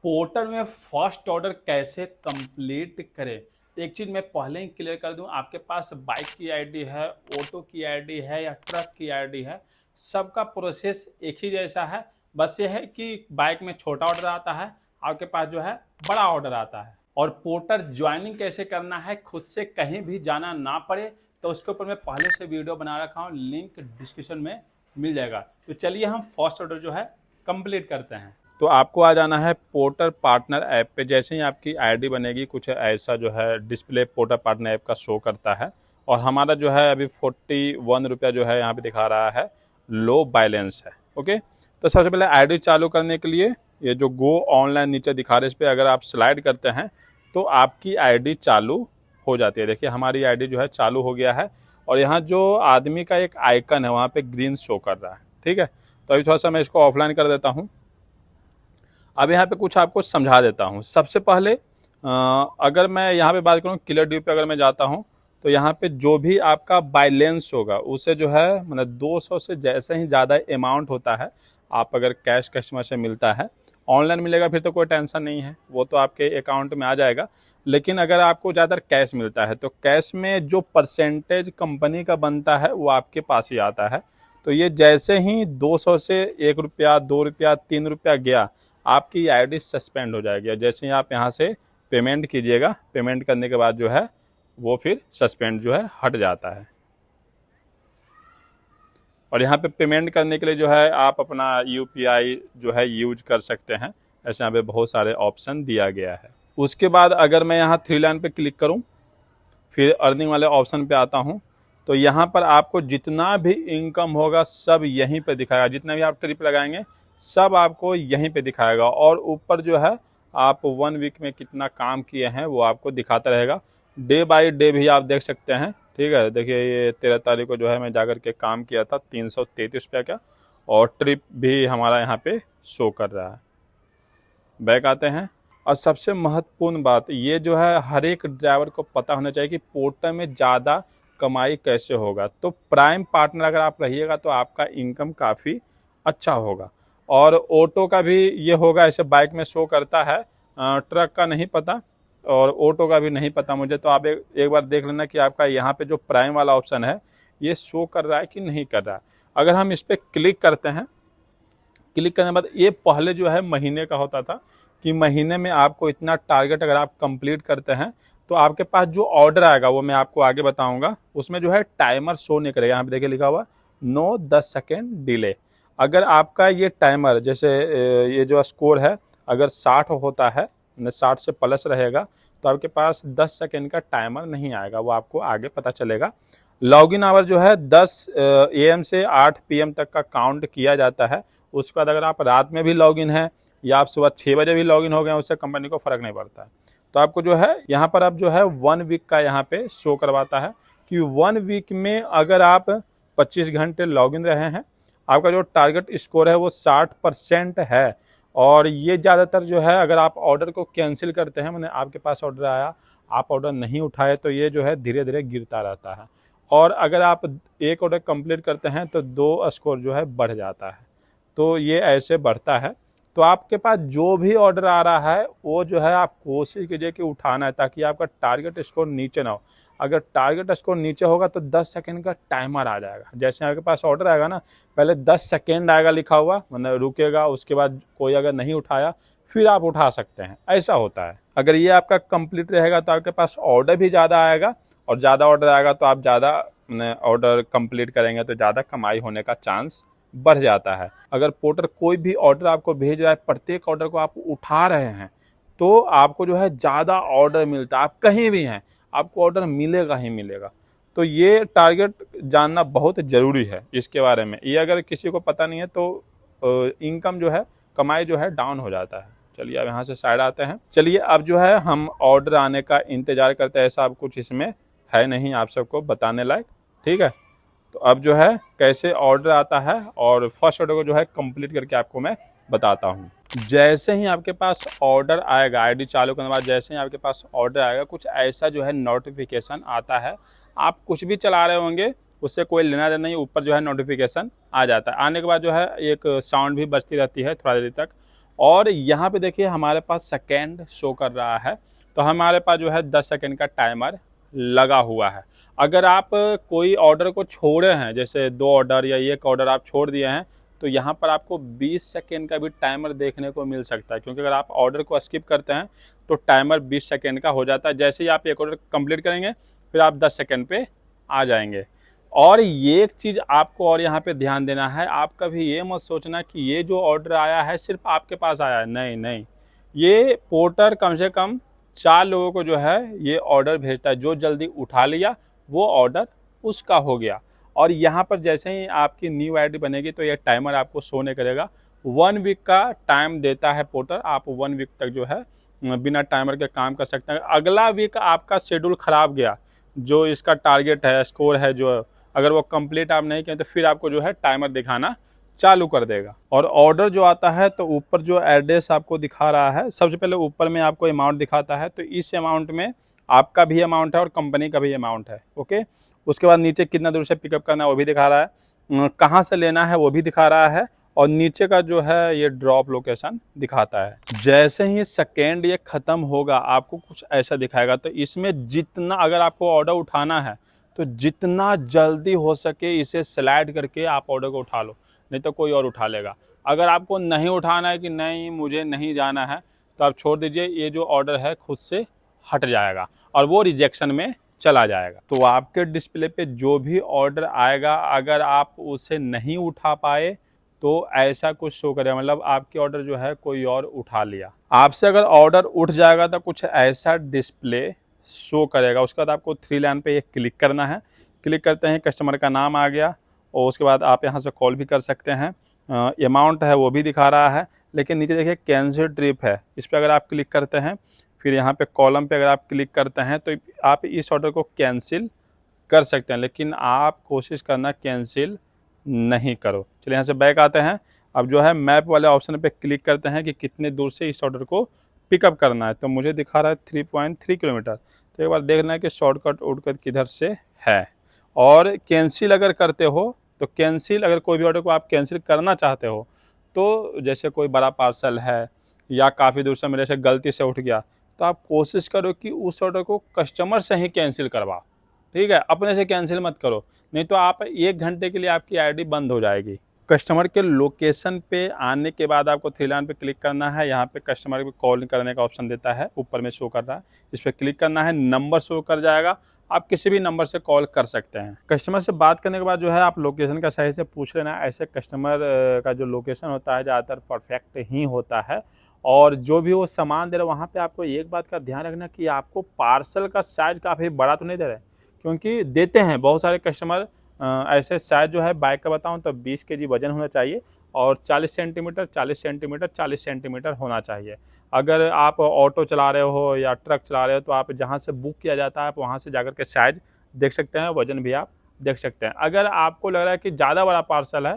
Portal में first order कैसे complete करें। एक चीज़ मैं पहले ही क्लियर कर दूं, आपके पास बाइक की आईडी है, ऑटो की आईडी है या ट्रक की आईडी है, सबका प्रोसेस एक ही जैसा है। बस ये है कि बाइक में छोटा ऑर्डर आता है, आपके पास जो है बड़ा ऑर्डर आता है। और पोर्टल ज्वाइनिंग कैसे करना है, खुद से कहीं भी जाना ना पड़े, तो उसके ऊपर मैं पहले से वीडियो बना रखा हूँ, लिंक डिस्क्रिप्शन में मिल जाएगा। तो चलिए हम फर्स्ट ऑर्डर जो है कंप्लीट करते हैं। तो आपको आ जाना है पोर्टल पार्टनर ऐप पे। जैसे ही आपकी आईडी बनेगी, कुछ ऐसा जो है डिस्प्ले पोर्टल पार्टनर ऐप का शो करता है। और हमारा जो है अभी 41 रुपया जो है यहाँ पे दिखा रहा है, लो बैलेंस है। ओके, तो सबसे पहले आईडी चालू करने के लिए ये जो गो ऑनलाइन नीचे दिखा रहे, इस पर अगर आप स्लाइड करते हैं तो आपकी आईडी चालू हो जाती है। देखिए हमारी आईडी जो है चालू हो गया है और यहाँ जो आदमी का एक आइकन है वहाँ पे ग्रीन शो कर रहा है। ठीक है, तो अभी थोड़ा सा मैं इसको ऑफलाइन कर देता हूँ। अब यहाँ पे कुछ आपको समझा देता हूँ। सबसे पहले अगर मैं यहाँ पे बात करूँ क्लियर ड्यू पे, अगर मैं जाता हूँ तो यहाँ पे जो भी आपका बैलेंस होगा उसे जो है मतलब 200 से जैसे ही ज़्यादा अमाउंट होता है, आप अगर कैश कस्टमर से मिलता है, ऑनलाइन मिलेगा फिर तो कोई टेंशन नहीं है, वो तो आपके अकाउंट में आ जाएगा। लेकिन अगर आपको ज़्यादातर कैश मिलता है तो कैश में जो परसेंटेज कंपनी का बनता है वो आपके पास ही आता है। तो ये जैसे ही 200 से 1 रुपया 2 रुपया 3 रुपया गया, आपकी आईडी सस्पेंड हो जाएगी। जैसे ही आप यहाँ से पेमेंट कीजिएगा, पेमेंट करने के बाद जो है वो फिर सस्पेंड जो है हट जाता है। और यहाँ पे पेमेंट करने के लिए जो है आप अपना यूपीआई जो है यूज कर सकते हैं। ऐसे यहाँ पे बहुत सारे ऑप्शन दिया गया है। उसके बाद अगर मैं यहाँ 3 लाइन पे क्लिक करूँ, फिर अर्निंग वाले ऑप्शन पे आता हूँ, तो यहाँ पर आपको जितना भी इनकम होगा सब यहीं पे दिखाएगा। जितना भी आप ट्रिप लगाएंगे सब आपको यहीं पे दिखाएगा। और ऊपर जो है आप 1 वीक में कितना काम किए हैं वो आपको दिखाता रहेगा। डे बाय डे भी आप देख सकते हैं। ठीक है, देखिए ये 13 तारीख को जो है मैं जाकर के काम किया था 333 रुपया का, और ट्रिप भी हमारा यहाँ पे शो कर रहा है। बैक आते हैं, और सबसे महत्वपूर्ण बात ये जो है हर एक ड्राइवर को पता होना चाहिए कि पोर्टल में ज़्यादा कमाई कैसे होगा। तो प्राइम पार्टनर अगर आप रहिएगा तो आपका इनकम काफ़ी अच्छा होगा। और ऑटो का भी ये होगा, ऐसे बाइक में शो करता है, ट्रक का नहीं पता और ऑटो का भी नहीं पता मुझे। तो आप एक बार देख लेना कि आपका यहाँ पे जो प्राइम वाला ऑप्शन है ये शो कर रहा है कि नहीं कर रहा है। अगर हम इस पर क्लिक करते हैं, क्लिक करने के बाद ये पहले जो है महीने का होता था कि महीने में आपको इतना टारगेट अगर आप कंप्लीट करते हैं तो आपके पास जो ऑर्डर आएगा वो मैं आपको आगे बताऊंगा, उसमें जो है टाइमर शो नहीं करेगा। यहाँ पे देखिए लिखा हुआ नो 10 सेकेंड डिले। अगर आपका ये टाइमर जैसे ये जो स्कोर है अगर 60 होता है, 60 से प्लस रहेगा, तो आपके पास 10 सेकेंड का टाइमर नहीं आएगा, वो आपको आगे पता चलेगा। लॉगिन आवर जो है 10 AM से 8 PM तक का काउंट किया जाता है। उसके बाद अगर आप रात में भी लॉगिन है या आप सुबह 6 बजे भी लॉगिन हो गए, उससे कंपनी को फर्क नहीं पड़ता है। तो आपको जो है यहाँ पर अब जो है 1 वीक का यहाँ पे शो करवाता है कि 1 वीक में अगर आप 25 घंटे लॉगिन रहे हैं, आपका जो टारगेट स्कोर है वो 60% है। और ये ज़्यादातर जो है अगर आप ऑर्डर को कैंसिल करते हैं, मैंने आपके पास ऑर्डर आया, आप ऑर्डर नहीं उठाए, तो ये जो है धीरे धीरे गिरता रहता है। और अगर आप एक ऑर्डर कंप्लीट करते हैं तो 2 स्कोर जो है बढ़ जाता है। तो ये ऐसे बढ़ता है। तो आपके पास जो भी ऑर्डर आ रहा है वो जो है आप कोशिश कीजिए कि उठाना है, ताकि आपका टारगेट स्कोर नीचे ना हो। अगर टारगेट स्कोर नीचे होगा तो 10 सेकंड का टाइमर आ जाएगा। जैसे आपके पास ऑर्डर आएगा ना, पहले 10 सेकंड आएगा लिखा हुआ, मतलब रुकेगा, उसके बाद कोई अगर नहीं उठाया फिर आप उठा सकते हैं, ऐसा होता है। अगर ये आपका कंप्लीट रहेगा तो आपके पास ऑर्डर भी ज़्यादा आएगा, और ज़्यादा ऑर्डर आएगा तो आप ज़्यादा ऑर्डर कंप्लीट करेंगे तो ज़्यादा कमाई होने का चांस बढ़ जाता है। अगर पोर्टर कोई भी ऑर्डर आपको भेज रहा है, प्रत्येक ऑर्डर को आप उठा रहे हैं, तो आपको जो है ज़्यादा ऑर्डर मिलता है। आप कहीं भी हैं आपको ऑर्डर मिलेगा ही मिलेगा। तो ये टारगेट जानना बहुत ज़रूरी है इसके बारे में। ये अगर किसी को पता नहीं है तो इनकम जो है, कमाई जो है डाउन हो जाता है। चलिए अब यहाँ से साइड आते हैं। चलिए अब जो है हम ऑर्डर आने का इंतज़ार करते हैं। ऐसा अब कुछ इसमें है नहीं आप सबको बताने लायक। ठीक है, तो अब जो है कैसे ऑर्डर आता है और फर्स्ट ऑर्डर को जो है कंप्लीट करके आपको मैं बताता हूँ। जैसे ही आपके पास ऑर्डर आएगा, आईडी चालू करने के बाद जैसे ही आपके पास ऑर्डर आएगा, कुछ ऐसा जो है नोटिफिकेशन आता है। आप कुछ भी चला रहे होंगे उससे कोई लेना देना नहीं, ऊपर जो है नोटिफिकेशन आ जाता है। आने के बाद जो है एक साउंड भी बजती रहती है थोड़ा देर तक, और यहाँ पे देखिए हमारे पास सेकेंड शो कर रहा है, तो हमारे पास जो है 10 सेकेंड का टाइमर लगा हुआ है। अगर आप कोई ऑर्डर को छोड़े हैं, जैसे 2 ऑर्डर या 1 ऑर्डर आप छोड़ दिए हैं, तो यहाँ पर आपको 20 सेकेंड का भी टाइमर देखने को मिल सकता है, क्योंकि अगर आप ऑर्डर को स्किप करते हैं तो टाइमर 20 सेकेंड का हो जाता है। जैसे ही आप एक ऑर्डर कंप्लीट करेंगे फिर आप 10 सेकेंड पे आ जाएंगे। और ये एक चीज़ आपको और यहाँ पे ध्यान देना है, आप कभी ये मत सोचना कि ये जो ऑर्डर आया है सिर्फ आपके पास आया है, नहीं नहीं, ये पोर्टर कम से कम 4 लोगों को जो है ये ऑर्डर भेजता है। जो जल्दी उठा लिया वो ऑर्डर उसका हो गया। और यहाँ पर जैसे ही आपकी न्यू आईडी बनेगी तो ये टाइमर आपको शो नहीं करेगा। 1 वीक का टाइम देता है पोर्टर, आप 1 वीक तक जो है बिना टाइमर के काम कर सकते हैं। अगला वीक आपका शेड्यूल ख़राब गया, जो इसका टारगेट है, स्कोर है, जो अगर वो कंप्लीट आप नहीं किए तो फिर आपको जो है टाइमर दिखाना चालू कर देगा। और ऑर्डर जो आता है तो ऊपर जो एड्रेस आपको दिखा रहा है, सबसे पहले ऊपर में आपको अमाउंट दिखाता है, तो इस अमाउंट में आपका भी अमाउंट है और कंपनी का भी अमाउंट है। ओके, उसके बाद नीचे कितना दूर से पिकअप करना है वो भी दिखा रहा है, कहाँ से लेना है वो भी दिखा रहा है, और नीचे का जो है ये ड्रॉप लोकेशन दिखाता है। जैसे ही सेकेंड ये ख़त्म होगा आपको कुछ ऐसा दिखाएगा। तो इसमें जितना, अगर आपको ऑर्डर उठाना है तो जितना जल्दी हो सके इसे स्लाइड करके आप ऑर्डर को उठा लो, नहीं तो कोई और उठा लेगा। अगर आपको नहीं उठाना है कि नहीं मुझे नहीं जाना है, तो आप छोड़ दीजिए, ये जो ऑर्डर है खुद से हट जाएगा और वो रिजेक्शन में चला जाएगा। तो आपके डिस्प्ले पे जो भी ऑर्डर आएगा, अगर आप उसे नहीं उठा पाए तो ऐसा कुछ शो करेगा, मतलब आपकी ऑर्डर जो है कोई और उठा लिया। आपसे अगर ऑर्डर उठ जाएगा तो कुछ ऐसा डिस्प्ले शो करेगा। उसके बाद आपको 3 लाइन पे क्लिक करना है। क्लिक करते हैं, कस्टमर का नाम आ गया और उसके बाद आप यहाँ से कॉल भी कर सकते हैं। अमाउंट है वो भी दिखा रहा है, लेकिन नीचे देखिए कैंसिल ट्रिप है, इस पर अगर आप क्लिक करते हैं, फिर यहाँ पे कॉलम पे अगर आप क्लिक करते हैं तो आप इस ऑर्डर को कैंसिल कर सकते हैं, लेकिन आप कोशिश करना कैंसिल नहीं करो। चलिए यहाँ से बैक आते हैं। अब जो है मैप वाले ऑप्शन पे क्लिक करते हैं कि कितने दूर से इस ऑर्डर को पिकअप करना है, तो मुझे दिखा रहा है 3.3 किलोमीटर। तो एक बार देखना है कि शॉर्टकट उड़कट किधर से है। और कैंसिल अगर करते हो तो कैंसिल, अगर कोई भी ऑर्डर को आप कैंसिल करना चाहते हो, तो जैसे कोई बड़ा पार्सल है या काफ़ी दूर से मेरे से गलती से उठ गया, तो आप कोशिश करो कि उस ऑर्डर को कस्टमर से ही कैंसिल करवाओ, ठीक है, अपने से कैंसिल मत करो, नहीं तो आप 1 घंटे के लिए आपकी आईडी बंद हो जाएगी। कस्टमर के लोकेशन पे आने के बाद आपको 3 लाइन पे क्लिक करना है। यहाँ पे कस्टमर को कॉल करने का ऑप्शन देता है, ऊपर में शो कर रहा है, इस पर क्लिक करना है, नंबर शो कर जाएगा, आप किसी भी नंबर से कॉल कर सकते हैं। कस्टमर से बात करने के बाद जो है आप लोकेशन का सही से पूछ लेना। ऐसे कस्टमर का जो लोकेशन होता है ज़्यादातर परफेक्ट ही होता है। और जो भी वो सामान दे रहे हैं वहाँ पे आपको एक बात का ध्यान रखना कि आपको पार्सल का साइज़ काफ़ी बड़ा तो नहीं दे रहे, क्योंकि देते हैं बहुत सारे कस्टमर ऐसे साइज़ जो है, बाइक का बताऊँ तो 20 केजी वजन होना चाहिए और 40 सेंटीमीटर 40 सेंटीमीटर 40 सेंटीमीटर होना चाहिए। अगर आप ऑटो चला रहे हो या ट्रक चला रहे हो तो आप जहाँ से बुक किया जाता है आप वहाँ से जाकर के साइज़ देख सकते हैं, वज़न भी आप देख सकते हैं। अगर आपको लग रहा है कि ज़्यादा बड़ा पार्सल है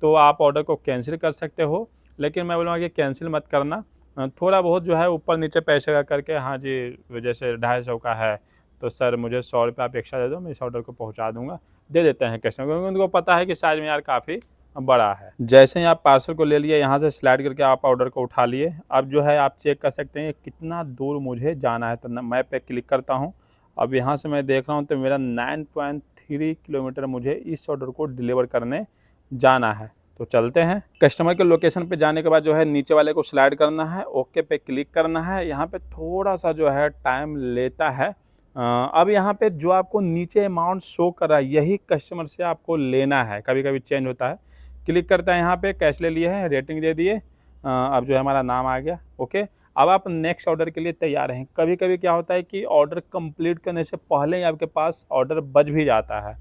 तो आप ऑर्डर को कैंसिल कर सकते हो, लेकिन मैं बोलूँगा कि कैंसिल मत करना। थोड़ा बहुत जो है ऊपर नीचे पैसे का करके, हाँ जी, जैसे 250 का है तो सर मुझे 100 रुपये आप एक्स्ट्रा दे दो, मैं इस ऑर्डर को पहुँचा दूँगा, दे देते हैं कस्टमर, क्योंकि उनको पता है कि साइज़ में यार काफ़ी बड़ा है। जैसे ही आप पार्सल को ले लिए, यहाँ से स्लाइड करके आप ऑर्डर को उठा लिए। अब जो है आप चेक कर सकते हैं कितना दूर मुझे जाना है, तो मैप पे क्लिक करता हूँ। अब यहाँ से मैं देख रहा हूँ तो मेरा 9.3 किलोमीटर मुझे इस ऑर्डर को डिलीवर करने जाना है। तो चलते हैं। कस्टमर के लोकेशन पे जाने के बाद जो है नीचे वाले को स्लाइड करना है, ओके पे क्लिक करना है। यहाँ पे थोड़ा सा जो है टाइम लेता है। अब यहाँ पे जो आपको नीचे अमाउंट शो कर रहा है यही कस्टमर से आपको लेना है, कभी कभी चेंज होता है। क्लिक करते हैं, यहाँ पे कैश ले लिए हैं, रेटिंग दे दिए, अब जो है हमारा नाम आ गया, ओके। अब आप नेक्स्ट ऑर्डर के लिए तैयार हैं। कभी कभी क्या होता है कि ऑर्डर कंप्लीट करने से पहले ही आपके पास ऑर्डर बच भी जाता है।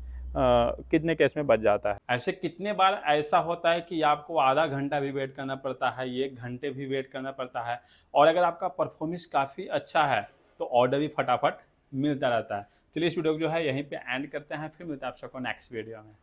कितने केस में बच जाता है, ऐसे कितने बार ऐसा होता है कि आपको आधा घंटा भी वेट करना पड़ता है, 1 घंटे भी वेट करना पड़ता है, और अगर आपका परफॉर्मेंस काफ़ी अच्छा है तो ऑर्डर भी फटाफट मिलता रहता है। चलिए इस वीडियो को जो है यहीं पे एंड करते हैं, फिर मिलते हैं आप सबको नेक्स्ट वीडियो में।